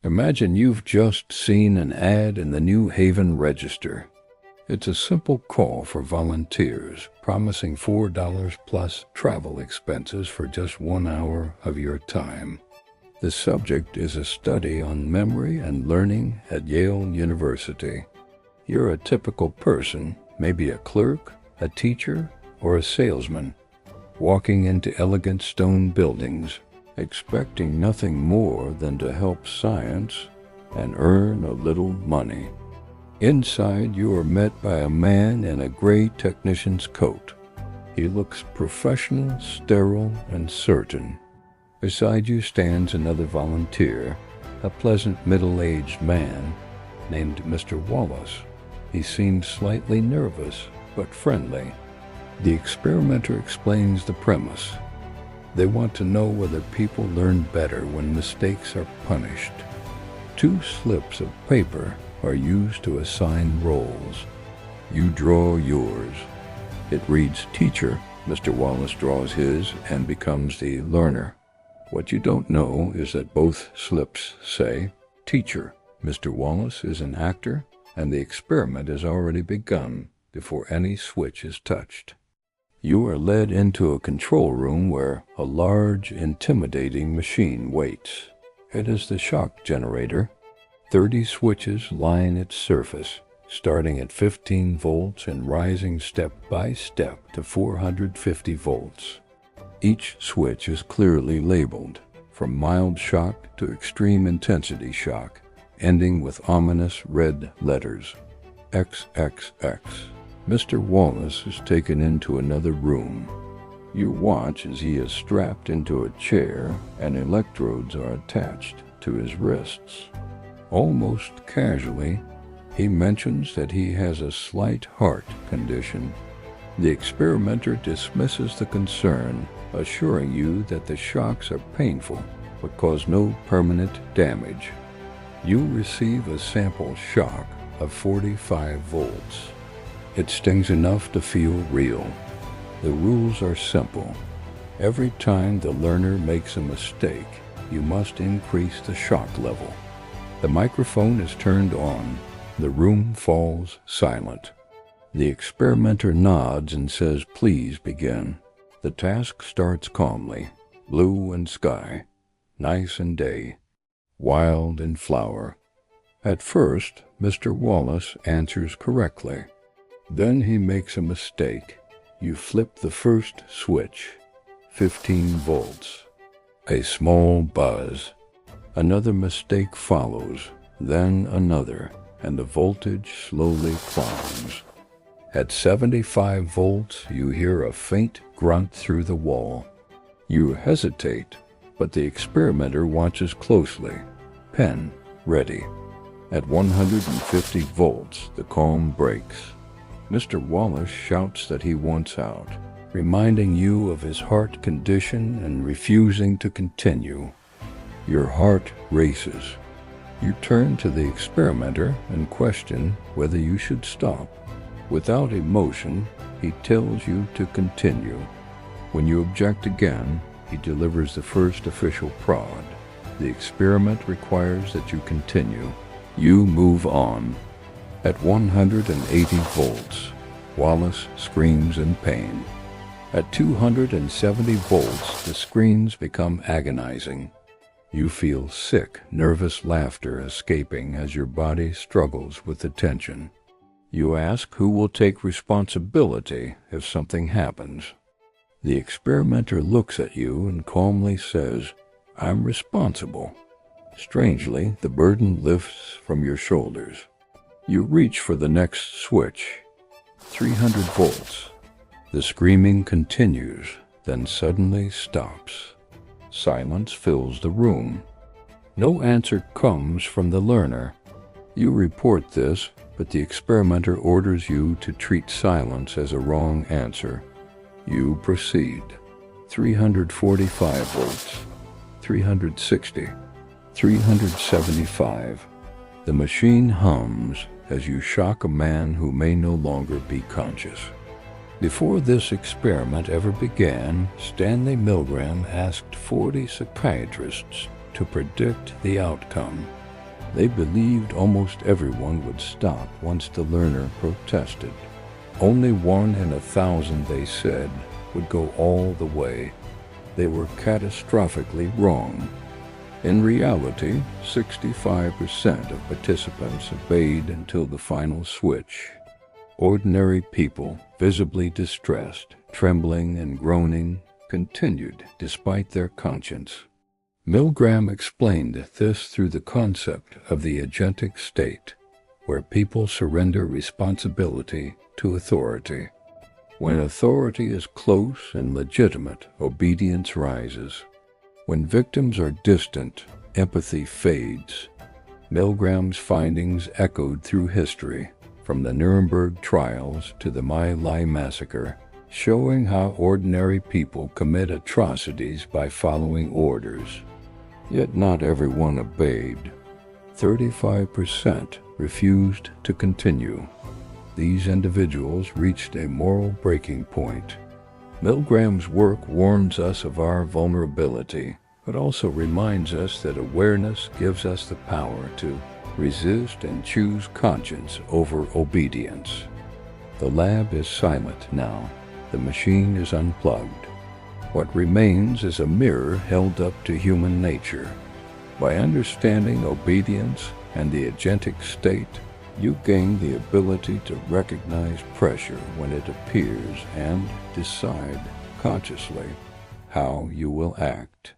Imagine you've just seen an ad in the New Haven Register. It's a simple call for volunteers, promising $4 plus travel expenses for just 1 hour of your time. The subject is a study on memory and learning at Yale University. You're a typical person, maybe a clerk, a teacher, or a salesman, walking into elegant stone buildings, expecting nothing more than to help science and earn a little money. Inside, you are met by a man in a gray technician's coat. He looks professional, sterile, and certain. Beside you stands another volunteer, a pleasant middle-aged man named Mr. Wallace. He seems slightly nervous, but friendly. The experimenter explains the premise. They want to know whether people learn better when mistakes are punished. 2 slips of paper are used to assign roles. You draw yours. It reads teacher. Mr. Wallace draws his and becomes the learner. What you don't know is that both slips say teacher. Mr. Wallace is an actor, and the experiment has already begun before any switch is touched. You are led into a control room where a large, intimidating machine waits. It is the shock generator. 30 switches line its surface, starting at 15 volts and rising step by step to 450 volts. Each switch is clearly labeled, from mild shock to extreme intensity shock, ending with ominous red letters, XXX. Mr. Wallace is taken into another room. You watch as he is strapped into a chair and electrodes are attached to his wrists. Almost casually, he mentions that he has a slight heart condition. The experimenter dismisses the concern, assuring you that the shocks are painful but cause no permanent damage. You receive a sample shock of 45 volts. It stings enough to feel real. The rules are simple. Every time the learner makes a mistake, you must increase the shock level. The microphone is turned on. The room falls silent. The experimenter nods and says, "Please begin." The task starts calmly. Blue and sky, nice and day, wild and flower. At first, Mr. Wallace answers correctly. Then he makes a mistake. You flip the first switch, 15 volts. A small buzz. Another mistake follows, then another, and the voltage slowly climbs. At 75 volts, you hear a faint grunt through the wall. You hesitate, but the experimenter watches closely. Pen ready. At 150 volts, the calm breaks. Mr. Wallace shouts that he wants out, reminding you of his heart condition and refusing to continue. Your heart races. You turn to the experimenter and question whether you should stop. Without emotion, he tells you to continue. When you object again, he delivers the first official prod. The experiment requires that you continue. You move on. At 180 volts, Wallace screams in pain. At 270 volts, the screams become agonizing. You feel sick, nervous laughter escaping as your body struggles with the tension. You ask who will take responsibility if something happens. The experimenter looks at you and calmly says, "I'm responsible." Strangely, the burden lifts from your shoulders. You reach for the next switch, 300 volts. The screaming continues, then suddenly stops. Silence fills the room. No answer comes from the learner. You report this, but the experimenter orders you to treat silence as a wrong answer. You proceed. 345 volts, 360, 375. The machine hums as you shock a man who may no longer be conscious. Before this experiment ever began, Stanley Milgram asked 40 psychiatrists to predict the outcome. They believed almost everyone would stop once the learner protested. Only 1 in 1,000, they said, would go all the way. They were catastrophically wrong. In reality, 65% of participants obeyed until the final switch. Ordinary people, visibly distressed, trembling and groaning, continued despite their conscience. Milgram explained this through the concept of the agentic state, where people surrender responsibility to authority. When authority is close and legitimate, obedience rises. When victims are distant, empathy fades. Milgram's findings echoed through history, from the Nuremberg trials to the My Lai massacre, showing how ordinary people commit atrocities by following orders. Yet not everyone obeyed. 35% refused to continue. These individuals reached a moral breaking point. Milgram's work warns us of our vulnerability, but also reminds us that awareness gives us the power to resist and choose conscience over obedience. The lab is silent now. The machine is unplugged. What remains is a mirror held up to human nature. By understanding obedience and the agentic state, you gain the ability to recognize pressure when it appears and decide consciously how you will act.